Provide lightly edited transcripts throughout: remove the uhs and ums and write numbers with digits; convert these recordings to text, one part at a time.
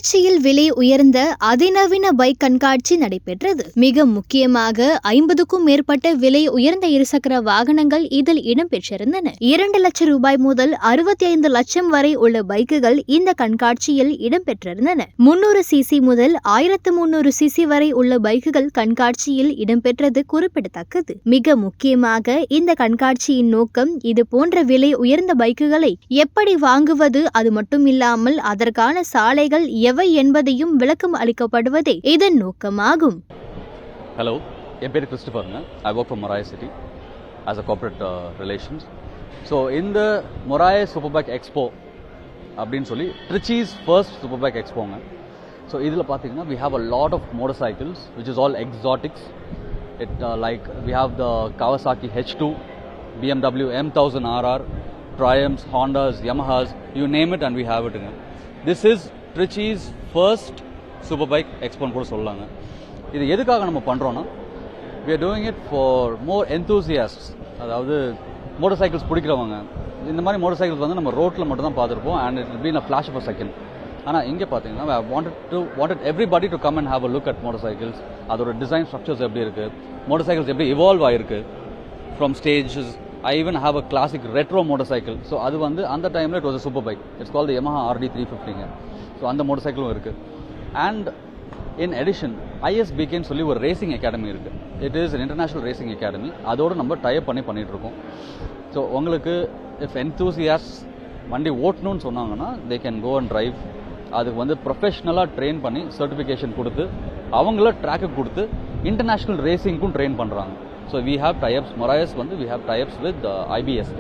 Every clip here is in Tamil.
திருச்சியில் விலை உயர்ந்த அதிநவீன பைக் கண்காட்சி நடைபெற்றது. மிக முக்கியமாக 50க்கும் மேற்பட்ட விலை உயர்ந்த இருசக்கர வாகனங்கள் இதில் இடம்பெற்றிருந்தன. 2 லட்சம் ரூபாய் முதல் 65 லட்சம் வரை உள்ள பைக்குகள் இந்த கண்காட்சியில் இடம்பெற்றிருந்தன. 300 சிசி முதல் 1300 சிசி வரை உள்ள பைக்குகள் கண்காட்சியில் இடம்பெற்றது குறிப்பிடத்தக்கது. மிக முக்கியமாக இந்த கண்காட்சியின் நோக்கம் இது போன்ற விலை உயர்ந்த பைக்குகளை எப்படி வாங்குவது, அது மட்டுமில்லாமல் அதற்கான சாலைகள் எவை என்பதையும் விளக்கம் அளிக்கப்படுவதே இதன் நோக்கமாகும். ஹலோ, என் பேர் கிறிஸ்டோபருங்க. I work for Morais City as a corporate relations. So இந்த Morais Superbike Expo அப்படின்னு சொல்லி Trichy's first Superbike Expoங்க. ஸோ இதில் பார்த்தீங்கன்னா we have a lot of motorcycles which is all exotics. Like we have the Kawasaki H2, BMW M1000 RR, Triumphs, Hondas, Yamahas, you name it and we have it. This is Trichy's first Superbike Expo கூட சொல்லலாங்க. இது எதுக்காக நம்ம பண்ணுறோன்னா, we are doing it for more enthusiasts. அதாவது மோட்டர் சைக்கிள்ஸ் பிடிக்கிறவங்க. இந்த மாதிரி மோட்டர் சைக்கிள்ஸ் வந்து நம்ம ரோட்டில் மட்டும் தான் பார்த்துருப்போம் and it will be in a flash of a second. ஆனால் இங்கே பார்த்தீங்கன்னா I wanted everybody to come and have a look at motorcycles. அதோட டிசைன் ஸ்ட்ரக்சர்ஸ் எப்படி இருக்குது, மோட்டர் சைக்கிள்ஸ் எப்படி இவால்வ் ஆகிருக்கு from stages. I even have a classic retro motorcycle. So அது வந்து அந்த டைமில் it was a super bike. It's called the Yamaha RD350ங்க. ஸோ அந்த மோட்டர் சைக்கிளும் இருக்குது. அண்ட் இன் எடிஷன் ISBKன்னு சொல்லி ஒரு ரேசிங் அகாடமி இருக்குது. It is an international racing academy. அதோடு நம்ம டைப் பண்ணிகிட்ருக்கோம். ஸோ உங்களுக்கு இஃப் enthusiasts வண்டி ஓட்டணும்னு சொன்னாங்கன்னா they can go and drive. அதுக்கு வந்து ப்ரொஃபஷ்னலாக ட்ரெயின் பண்ணி சர்டிஃபிகேஷன் கொடுத்து அவங்கள ட்ராக்கு கொடுத்து இன்டர்நேஷ்னல் ரேசிங்க்கும் ட்ரெயின் பண்ணுறாங்க. So we have tie-ups. Morais வந்து we have tie-ups with IBS.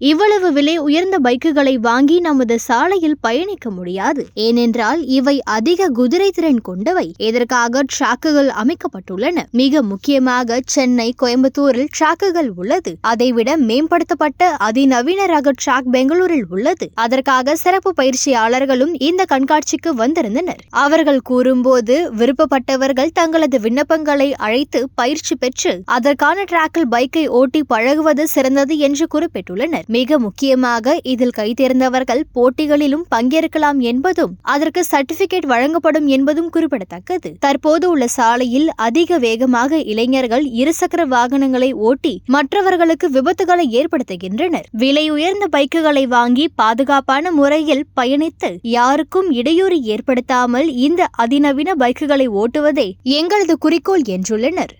இவ்வளவு விலை உயர்ந்த பைக்குகளை வாங்கி நமது சாலையில் பயணிக்க முடியாது. ஏனென்றால் இவை அதிக குதிரை திறன் கொண்டவை. இதற்காக டிராக்குகள் அமைக்கப்பட்டுள்ளன. மிக முக்கியமாக சென்னை, கோயம்புத்தூரில் டிராக்குகள் உள்ளது. அதைவிட மேம்படுத்தப்பட்ட அதிநவீன ரக டிராக் பெங்களூரில் உள்ளது. அதற்காக சிறப்பு பயிற்சியாளர்களும் இந்த கண்காட்சிக்கு வந்திருந்தனர். அவர்கள் கூறும்போது விருப்பப்பட்டவர்கள் தங்களது விண்ணப்பங்களை அழைத்து பயிற்சி பெற்று அதற்கான டிராக்கில் பைக்கை ஓட்டி பழகுவது சிறந்தது என்று குறிப்பிட்டுள்ளனர். மிக முக்கியமாக இதில் கைதேர்ந்தவர்கள் போட்டிகளிலும் பங்கேற்கலாம் என்பதும் அதற்கு சர்டிபிகேட் வழங்கப்படும் என்பதும் குறிப்பிடத்தக்கது. தற்போது உள்ள சாலையில் அதிக வேகமாக இளைஞர்கள் இருசக்கர வாகனங்களை ஓட்டி மற்றவர்களுக்கு விபத்துகளை ஏற்படுத்துகின்றனர். விலை உயர்ந்த பைக்குகளை வாங்கி பாதுகாப்பான முறையில் பயணித்து யாருக்கும் இடையூறு ஏற்படுத்தாமல் இந்த அதிநவீன பைக்குகளை ஓட்டுவதே எங்களது குறிக்கோள் என்றுள்ளனர்.